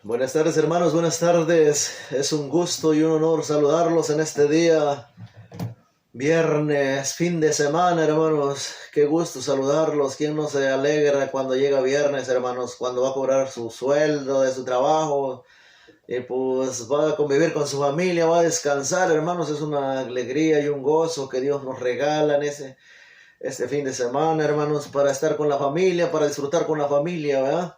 Buenas tardes, hermanos, buenas tardes. Es un gusto y un honor saludarlos en este día, viernes, fin de semana, hermanos. Qué gusto saludarlos. ¿Quién no se alegra cuando llega viernes, hermanos? Cuando va a cobrar su sueldo de su trabajo y pues va a convivir con su familia, va a descansar, hermanos. Es una alegría y un gozo que Dios nos regala en este fin de semana, hermanos, para estar con la familia, para disfrutar con la familia, ¿verdad?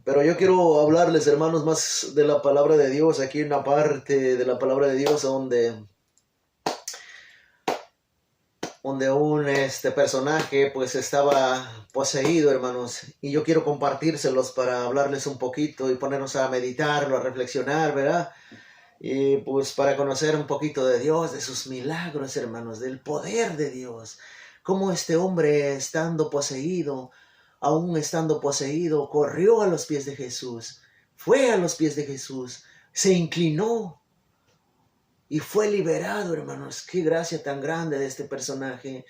Pero yo quiero hablarles, hermanos, más de la palabra de Dios. Aquí en una parte de la palabra de Dios donde un personaje pues estaba poseído, hermanos. Y yo quiero compartírselos para hablarles un poquito y ponernos a meditarlo, a reflexionar, ¿verdad? Y pues para conocer un poquito de Dios, de sus milagros, hermanos, del poder de Dios. Cómo este hombre aún estando poseído, corrió a los pies de Jesús, fue a los pies de Jesús, se inclinó y fue liberado, hermanos. Qué gracia tan grande de este personaje,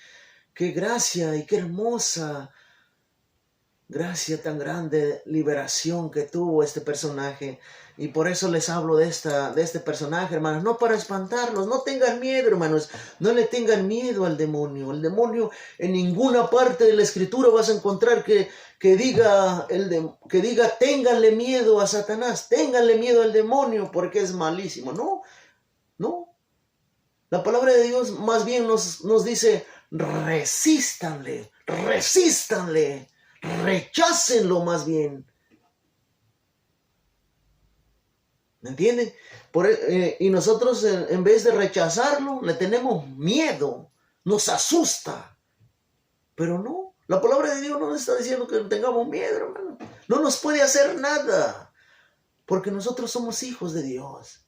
qué gracia y qué hermosa gracia tan grande, liberación que tuvo este personaje. Y por eso les hablo de este personaje, hermanos, no para espantarlos. No tengan miedo, hermanos, no le tengan miedo al demonio. El demonio, en ninguna parte de la escritura vas a encontrar que diga ténganle miedo a Satanás, ténganle miedo al demonio porque es malísimo. No, no. La palabra de Dios más bien nos dice, resístanle, rechácenlo más bien. ¿Me entienden? Y nosotros en vez de rechazarlo, le tenemos miedo, nos asusta. Pero no, la palabra de Dios no nos está diciendo que tengamos miedo, hermano. No nos puede hacer nada, porque nosotros somos hijos de Dios.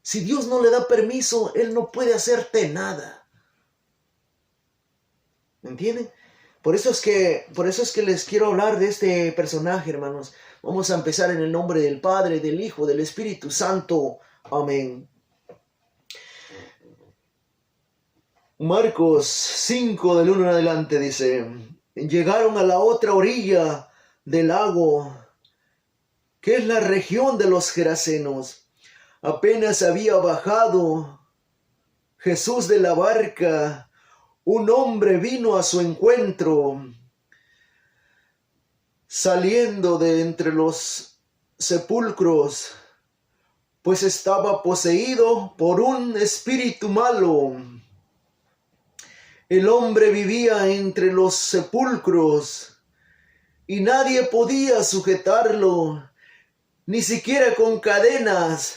Si Dios no le da permiso, Él no puede hacerte nada. ¿Me entienden? Por eso es que les quiero hablar de este personaje, hermanos. Vamos a empezar en el nombre del Padre, del Hijo, del Espíritu Santo. Amén. Marcos 5 del 1 en adelante dice, llegaron a la otra orilla del lago, que es la región de los Gerasenos. Apenas había bajado Jesús de la barca, un hombre vino a su encuentro, saliendo de entre los sepulcros, pues estaba poseído por un espíritu malo. El hombre vivía entre los sepulcros y nadie podía sujetarlo, ni siquiera con cadenas.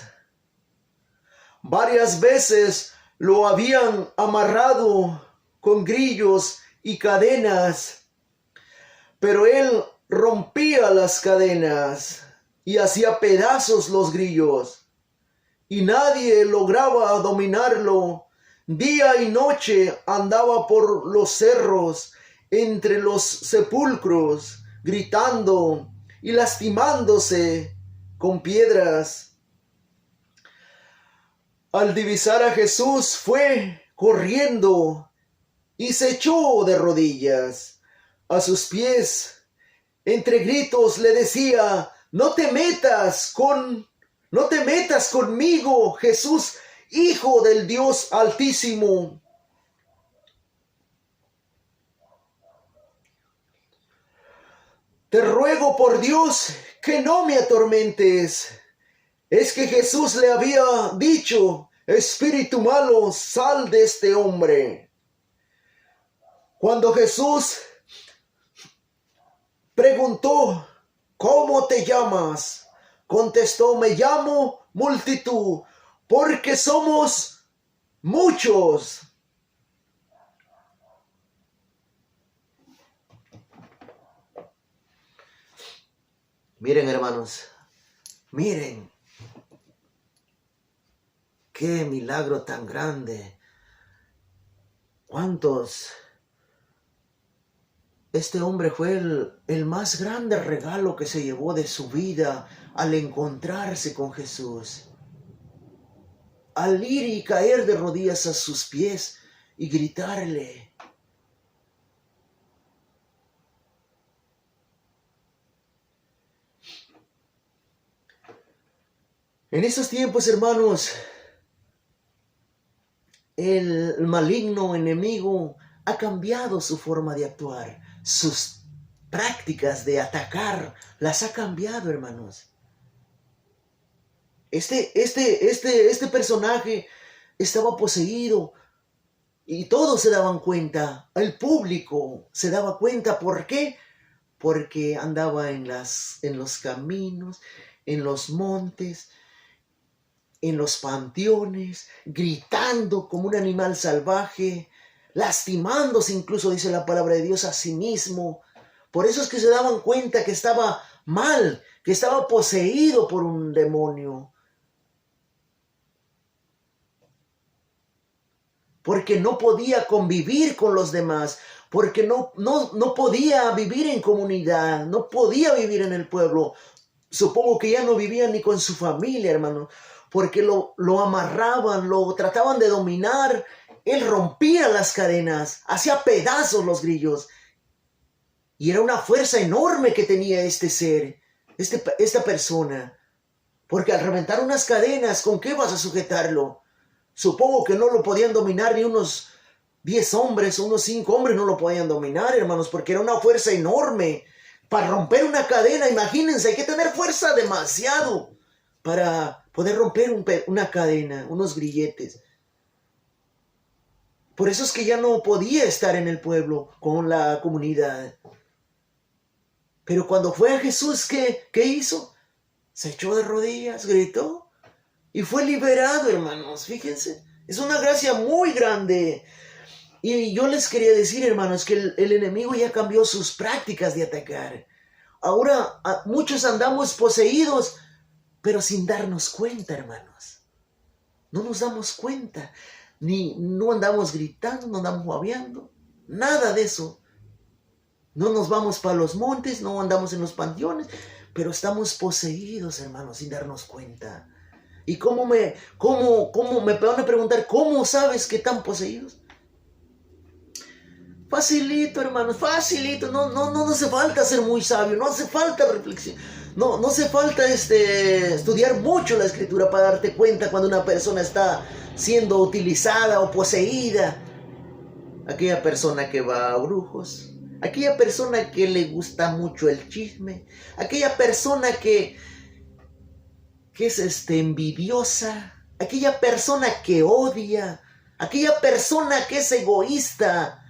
Varias veces lo habían amarrado con grillos y cadenas, pero él rompía las cadenas y hacía pedazos los grillos, y nadie lograba dominarlo. Día y noche andaba por los cerros, entre los sepulcros, gritando y lastimándose con piedras. Al divisar a Jesús, fue corriendo y se echó de rodillas a sus pies. Entre gritos le decía, no te metas conmigo, Jesús, Hijo del Dios Altísimo. Te ruego por Dios que no me atormentes. Es que Jesús le había dicho, espíritu malo, sal de este hombre. Cuando Jesús preguntó, ¿cómo te llamas? Contestó, me llamo multitud, porque somos muchos. Miren, hermanos, miren, qué milagro tan grande. ¿Cuántos? Este hombre fue el más grande regalo que se llevó de su vida al encontrarse con Jesús. Al ir y caer de rodillas a sus pies y gritarle. En estos tiempos, hermanos, el maligno enemigo ha cambiado su forma de actuar. Sus prácticas de atacar las ha cambiado, hermanos. Este personaje estaba poseído y todos se daban cuenta. El público se daba cuenta. ¿Por qué? Porque andaba en los caminos, en los montes, en los panteones, gritando como un animal salvaje, lastimándose incluso, dice la palabra de Dios, a sí mismo. Por eso es que se daban cuenta que estaba mal, que estaba poseído por un demonio. Porque no podía convivir con los demás, porque no podía vivir en comunidad, no podía vivir en el pueblo. Supongo que ya no vivía ni con su familia, hermano, porque lo amarraban, lo trataban de dominar. Él rompía las cadenas, hacía pedazos los grillos. Y era una fuerza enorme que tenía este ser, esta persona. Porque al reventar unas cadenas, ¿con qué vas a sujetarlo? Supongo que no lo podían dominar ni unos 10 hombres o unos 5 hombres no lo podían dominar, hermanos, porque era una fuerza enorme. Para romper una cadena, imagínense, hay que tener fuerza demasiado para poder romper una cadena, unos grilletes. Por eso es que ya no podía estar en el pueblo con la comunidad. Pero cuando fue a Jesús, ¿qué hizo? Se echó de rodillas, gritó y fue liberado, hermanos. Fíjense, es una gracia muy grande. Y yo les quería decir, hermanos, que el enemigo ya cambió sus prácticas de atacar. Ahora muchos andamos poseídos, pero sin darnos cuenta, hermanos. No nos damos cuenta. No andamos gritando, no andamos babeando. Nada de eso. No nos vamos para los montes, no andamos en los panteones, pero estamos poseídos, hermanos, sin darnos cuenta. ¿Y cómo me van a preguntar, cómo sabes que están poseídos? Facilito, hermanos, facilito. No hace falta ser muy sabio, no hace falta reflexión, no hace falta estudiar mucho la escritura para darte cuenta cuando una persona está siendo utilizada o poseída. Aquella persona que va a brujos, aquella persona que le gusta mucho el chisme, aquella persona que es envidiosa, aquella persona que odia, aquella persona que es egoísta,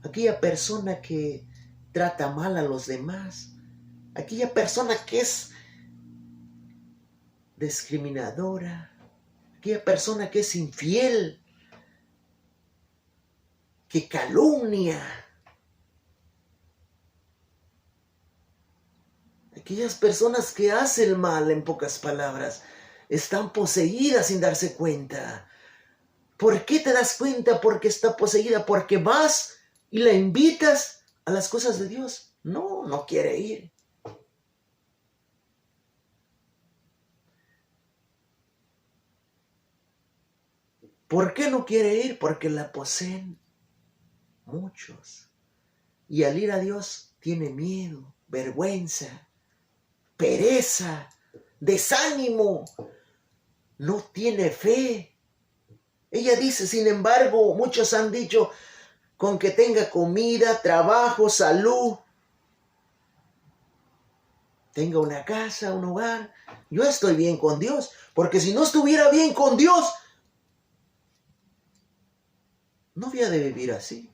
aquella persona que trata mal a los demás, aquella persona que es discriminadora, aquella persona que es infiel, que calumnia, aquellas personas que hacen mal, en pocas palabras, están poseídas sin darse cuenta. ¿Por qué te das cuenta? Porque está poseída, porque vas y la invitas a las cosas de Dios. No quiere ir. ¿Por qué no quiere ir? Porque la poseen muchos. Y al ir a Dios tiene miedo, vergüenza, pereza, desánimo, no tiene fe. Ella dice, sin embargo, muchos han dicho, con que tenga comida, trabajo, salud, tenga una casa, un hogar, yo estoy bien con Dios, porque si no estuviera bien con Dios, no había de vivir así.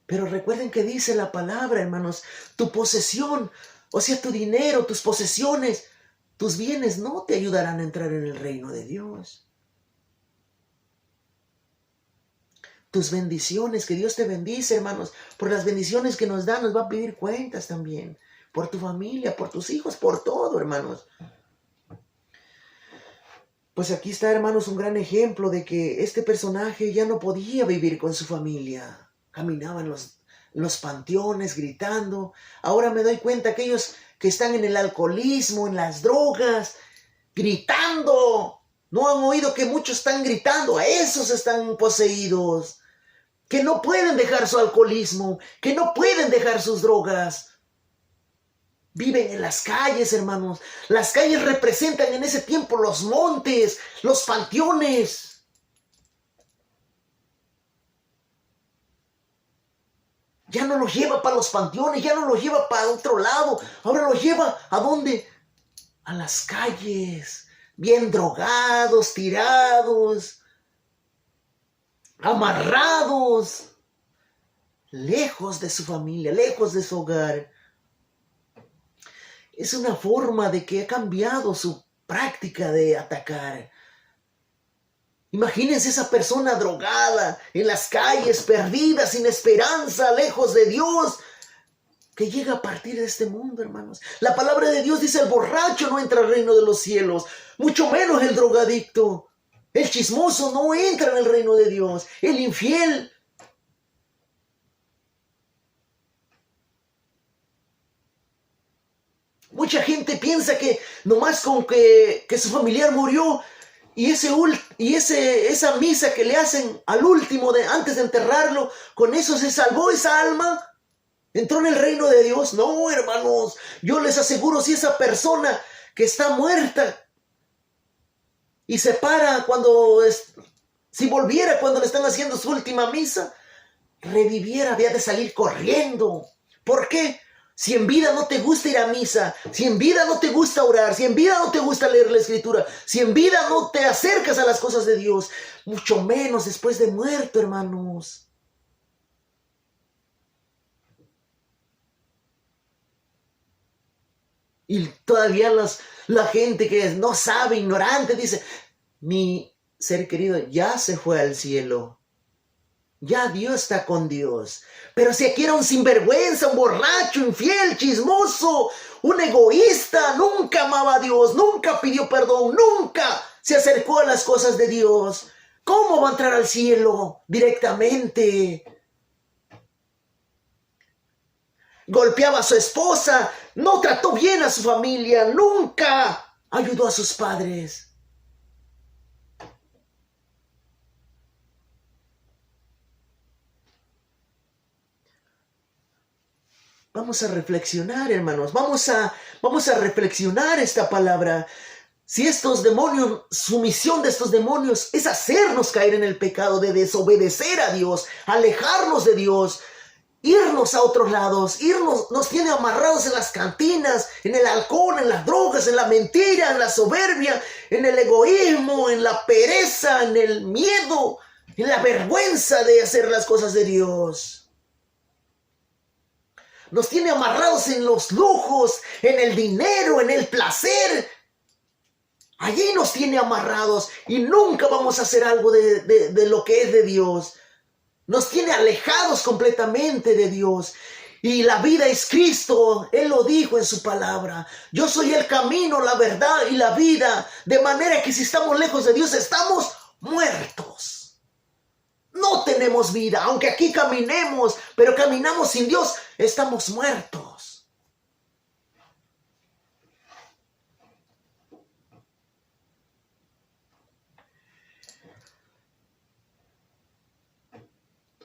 Pero recuerden que dice la palabra, hermanos, tu posesión, o sea, tu dinero, tus posesiones, tus bienes no te ayudarán a entrar en el reino de Dios. Tus bendiciones, que Dios te bendice, hermanos, por las bendiciones que nos da, nos va a pedir cuentas también, por tu familia, por tus hijos, por todo, hermanos. Pues aquí está, hermanos, un gran ejemplo de que este personaje ya no podía vivir con su familia. Caminaba en los panteones gritando. Ahora me doy cuenta aquellos que están en el alcoholismo, en las drogas, gritando. ¿No han oído que muchos están gritando? A esos están poseídos. Que no pueden dejar su alcoholismo, que no pueden dejar sus drogas. Viven en las calles, hermanos. Las calles representan en ese tiempo los montes, los panteones. Ya no los lleva para los panteones, ya no los lleva para otro lado. Ahora los lleva ¿a dónde? A las calles, bien drogados, tirados, amarrados, lejos de su familia, lejos de su hogar. Es una forma de que ha cambiado su práctica de atacar. Imagínense esa persona drogada en las calles, perdida, sin esperanza, lejos de Dios, que llega a partir de este mundo, hermanos. La palabra de Dios dice: el borracho no entra al reino de los cielos, mucho menos el drogadicto. El chismoso no entra en el reino de Dios, el infiel. Mucha gente piensa que nomás con que su familiar murió y esa misa que le hacen al último, antes de enterrarlo, con eso se salvó esa alma, entró en el reino de Dios. No, hermanos, yo les aseguro, si esa persona que está muerta y se para si volviera cuando le están haciendo su última misa, reviviera, había de salir corriendo. ¿Por qué? Si en vida no te gusta ir a misa, si en vida no te gusta orar, si en vida no te gusta leer la Escritura, si en vida no te acercas a las cosas de Dios, mucho menos después de muerto, hermanos. Y todavía la gente que no sabe, ignorante, dice: mi ser querido ya se fue al cielo. Ya Dios está con Dios. Pero si aquí era un sinvergüenza, un borracho, infiel, chismoso, un egoísta, nunca amaba a Dios, nunca pidió perdón, nunca se acercó a las cosas de Dios, ¿cómo va a entrar al cielo directamente? Golpeaba a su esposa, no trató bien a su familia, nunca ayudó a sus padres. Vamos a reflexionar, hermanos. Vamos a reflexionar esta palabra. Si estos demonios, su misión de estos demonios es hacernos caer en el pecado de desobedecer a Dios, alejarnos de Dios, irnos a otros lados, nos tiene amarrados en las cantinas, en el alcohol, en las drogas, en la mentira, en la soberbia, en el egoísmo, en la pereza, en el miedo, en la vergüenza de hacer las cosas de Dios. Nos tiene amarrados en los lujos, en el dinero, en el placer. Allí nos tiene amarrados y nunca vamos a hacer algo de lo que es de Dios. Nos tiene alejados completamente de Dios. Y la vida es Cristo. Él lo dijo en su palabra. Yo soy el camino, la verdad y la vida. De manera que si estamos lejos de Dios, estamos muertos. No tenemos vida, aunque aquí caminemos, pero caminamos sin Dios, estamos muertos.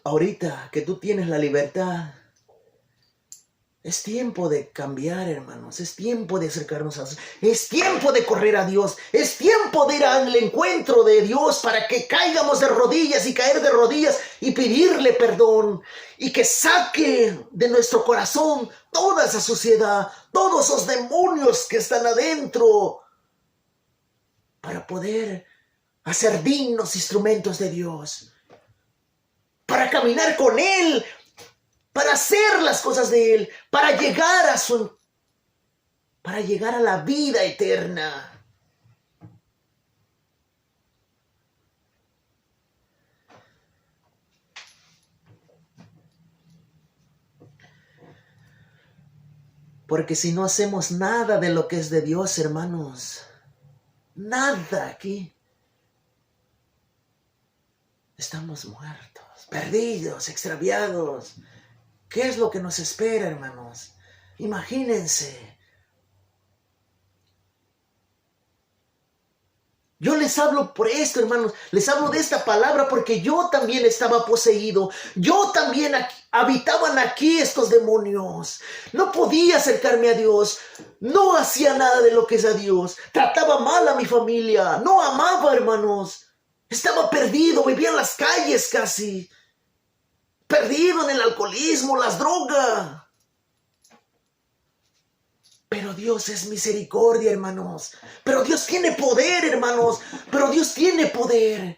Ahorita que tú tienes la libertad, es tiempo de cambiar, hermanos. Es tiempo de acercarnos a Dios. Es tiempo de correr a Dios. Es tiempo de ir al encuentro de Dios para que caigamos de rodillas y caer de rodillas y pedirle perdón. Y que saque de nuestro corazón toda esa suciedad, todos esos demonios que están adentro, para poder hacer dignos instrumentos de Dios. Para caminar con Él, para hacer las cosas de Él, para llegar a la vida eterna. Porque si no hacemos nada de lo que es de Dios, hermanos, nada aquí, estamos muertos, perdidos, extraviados. ¿Qué es lo que nos espera, hermanos? Imagínense. Yo les hablo por esto, hermanos. Les hablo de esta palabra porque yo también estaba poseído. Yo también habitaban aquí estos demonios. No podía acercarme a Dios. No hacía nada de lo que es a Dios. Trataba mal a mi familia. No amaba, hermanos. Estaba perdido. Vivía en las calles casi. Perdido en el alcoholismo, las drogas. Pero Dios es misericordia, hermanos. Pero Dios tiene poder, hermanos. Pero Dios tiene poder.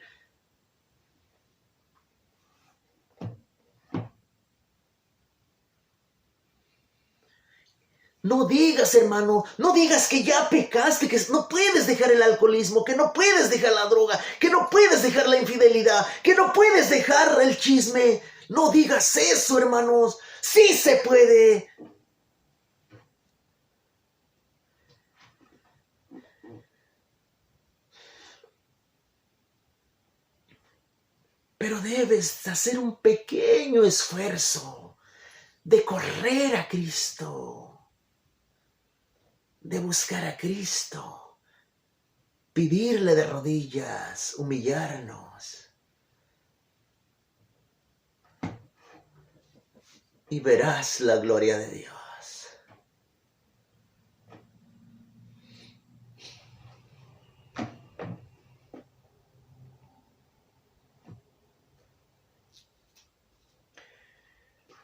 No digas, hermano, no digas que ya pecaste, que no puedes dejar el alcoholismo, que no puedes dejar la droga, que no puedes dejar la infidelidad, que no puedes dejar el chisme. No digas eso, hermanos. Sí se puede. Pero debes hacer un pequeño esfuerzo de correr a Cristo, de buscar a Cristo, pedirle de rodillas, humillarnos, y verás la gloria de Dios.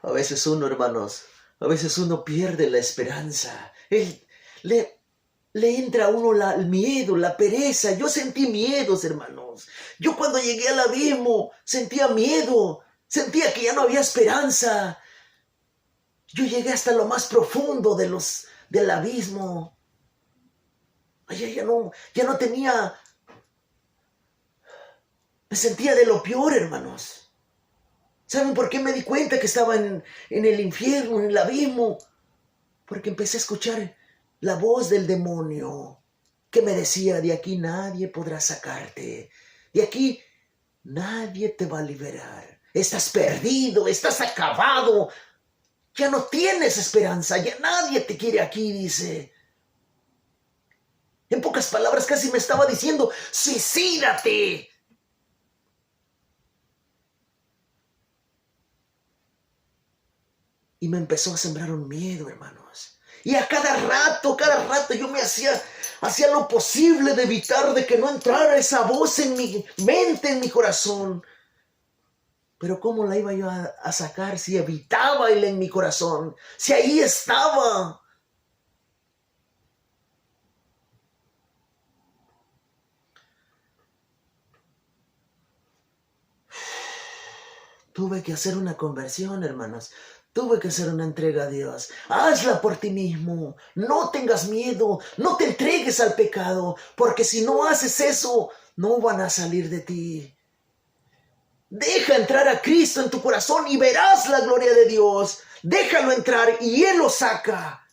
A veces uno, hermanos, a veces uno pierde la esperanza. Le entra a uno el miedo, la pereza. Yo sentí miedos, hermanos. Yo cuando llegué al abismo sentía miedo. Sentía que ya no había esperanza. Yo llegué hasta lo más profundo del abismo. Allá ya no tenía. Me sentía de lo peor, hermanos. ¿Saben por qué me di cuenta que estaba en el infierno, en el abismo? Porque empecé a escuchar la voz del demonio que me decía, de aquí nadie podrá sacarte. De aquí nadie te va a liberar. Estás perdido, estás acabado. Ya no tienes esperanza, ya nadie te quiere aquí, dice. En pocas palabras casi me estaba diciendo, suicídate. Y me empezó a sembrar un miedo, hermanos. Y a cada rato yo me hacía lo posible de evitar de que no entrara esa voz en mi mente, en mi corazón. Pero ¿cómo la iba yo a sacar si evitaba él en mi corazón? Si ahí estaba. Tuve que hacer una conversión, hermanos. Tuve que hacer una entrega a Dios. Hazla por ti mismo. No tengas miedo. No te entregues al pecado. Porque si no haces eso, no van a salir de ti. Deja entrar a Cristo en tu corazón y verás la gloria de Dios. Déjalo entrar y Él lo saca.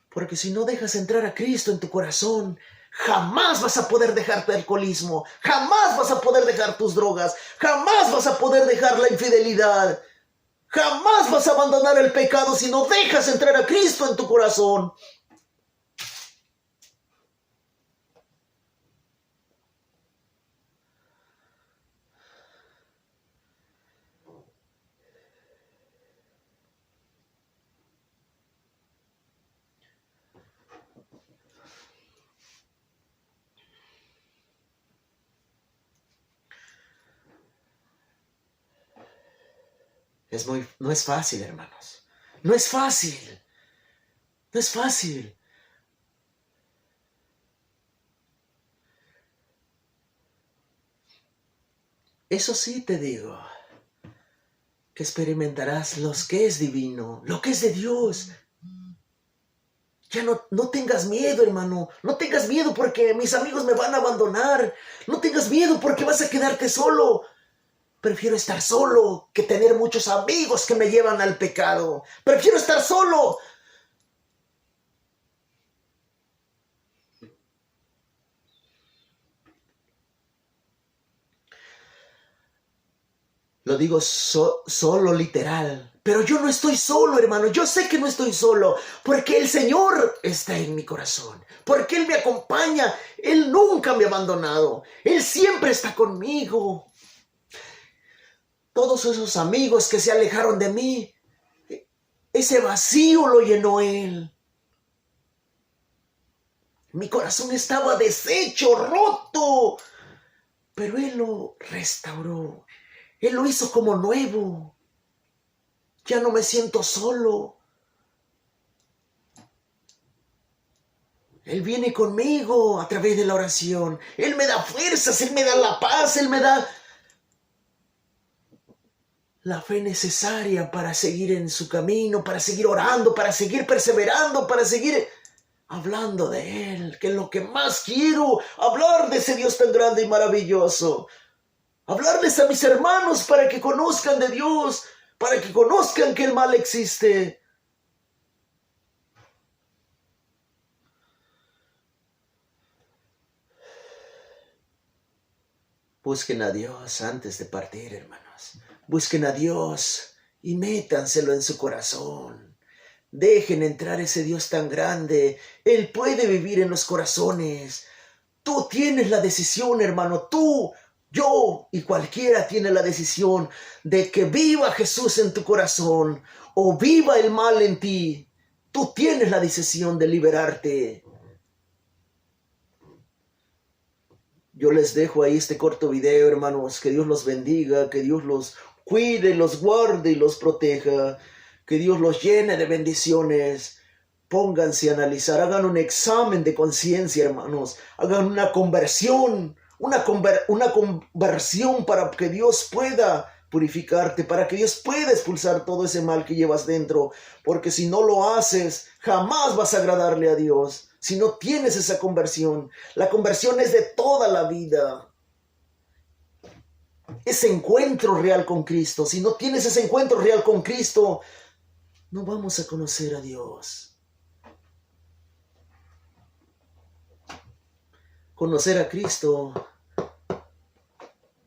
Porque si no dejas entrar a Cristo en tu corazón, jamás vas a poder dejar tu alcoholismo, jamás vas a poder dejar tus drogas, jamás vas a poder dejar la infidelidad, jamás vas a abandonar el pecado si no dejas entrar a Cristo en tu corazón. No es fácil, hermanos. No es fácil. No es fácil. Eso sí te digo, que experimentarás lo que es divino, lo que es de Dios. Ya no tengas miedo, hermano. No tengas miedo porque mis amigos me van a abandonar. No tengas miedo porque vas a quedarte solo. Prefiero estar solo que tener muchos amigos que me llevan al pecado. Prefiero estar solo. Lo digo solo literal. Pero yo no estoy solo, hermano. Yo sé que no estoy solo. Porque el Señor está en mi corazón. Porque Él me acompaña. Él nunca me ha abandonado. Él siempre está conmigo. Todos esos amigos que se alejaron de mí, ese vacío lo llenó Él. Mi corazón estaba deshecho, roto. Pero Él lo restauró. Él lo hizo como nuevo. Ya no me siento solo. Él viene conmigo a través de la oración. Él me da fuerzas, Él me da la paz, Él me da la fe necesaria para seguir en su camino, para seguir orando, para seguir perseverando, para seguir hablando de Él, que es lo que más quiero, hablar de ese Dios tan grande y maravilloso. Hablarles a mis hermanos para que conozcan de Dios, para que conozcan que el mal existe. Busquen a Dios antes de partir, hermanos. Busquen a Dios y métanselo en su corazón. Dejen entrar ese Dios tan grande. Él puede vivir en los corazones. Tú tienes la decisión, hermano. Tú, yo y cualquiera tiene la decisión de que viva Jesús en tu corazón o viva el mal en ti. Tú tienes la decisión de liberarte. Yo les dejo ahí este corto video, hermanos. Que Dios los bendiga, que Dios los cuide, los guarde y los proteja. Que Dios los llene de bendiciones. Pónganse a analizar, hagan un examen de conciencia, hermanos. Hagan una conversión, una conversión para que Dios pueda purificarte, para que Dios pueda expulsar todo ese mal que llevas dentro. Porque si no lo haces, jamás vas a agradarle a Dios. Si no tienes esa conversión, la conversión es de toda la vida. Ese encuentro real con Cristo. Si no tienes ese encuentro real con Cristo, no vamos a conocer a Dios. Conocer a Cristo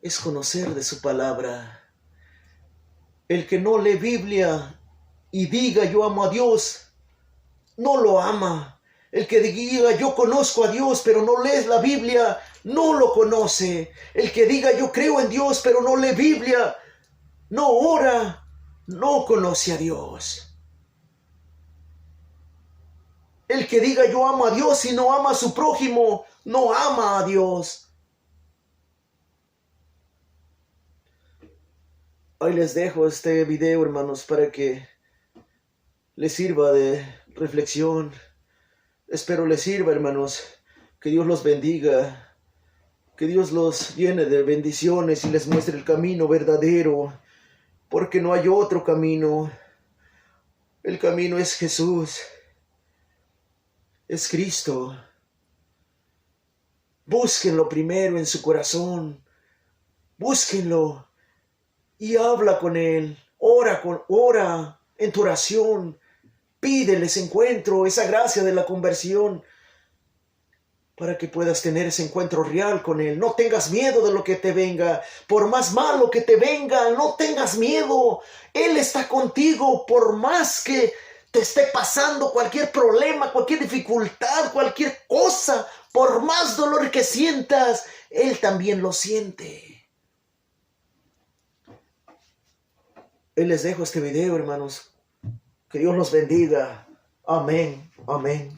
es conocer de su palabra. El que no lee Biblia y diga yo amo a Dios, no lo ama. El que diga yo conozco a Dios, pero no lees la Biblia, no lo conoce. El que diga yo creo en Dios, pero no lee Biblia, no ora, no conoce a Dios. El que diga yo amo a Dios y no ama a su prójimo, no ama a Dios. Ahí les dejo este video, hermanos, para que les sirva de reflexión. Espero les sirva, hermanos. Que Dios los bendiga. Que Dios los llene de bendiciones y les muestre el camino verdadero. Porque no hay otro camino. El camino es Jesús. Es Cristo. Búsquenlo primero en su corazón. Búsquenlo. Y habla con Él. Ora en tu oración. Pídele ese encuentro, esa gracia de la conversión, para que puedas tener ese encuentro real con Él. No tengas miedo de lo que te venga. Por más malo que te venga, no tengas miedo. Él está contigo. Por más que te esté pasando cualquier problema, cualquier dificultad, cualquier cosa, por más dolor que sientas, Él también lo siente. Hoy les dejo este video, hermanos. Que Dios los bendiga. Amén. Amén.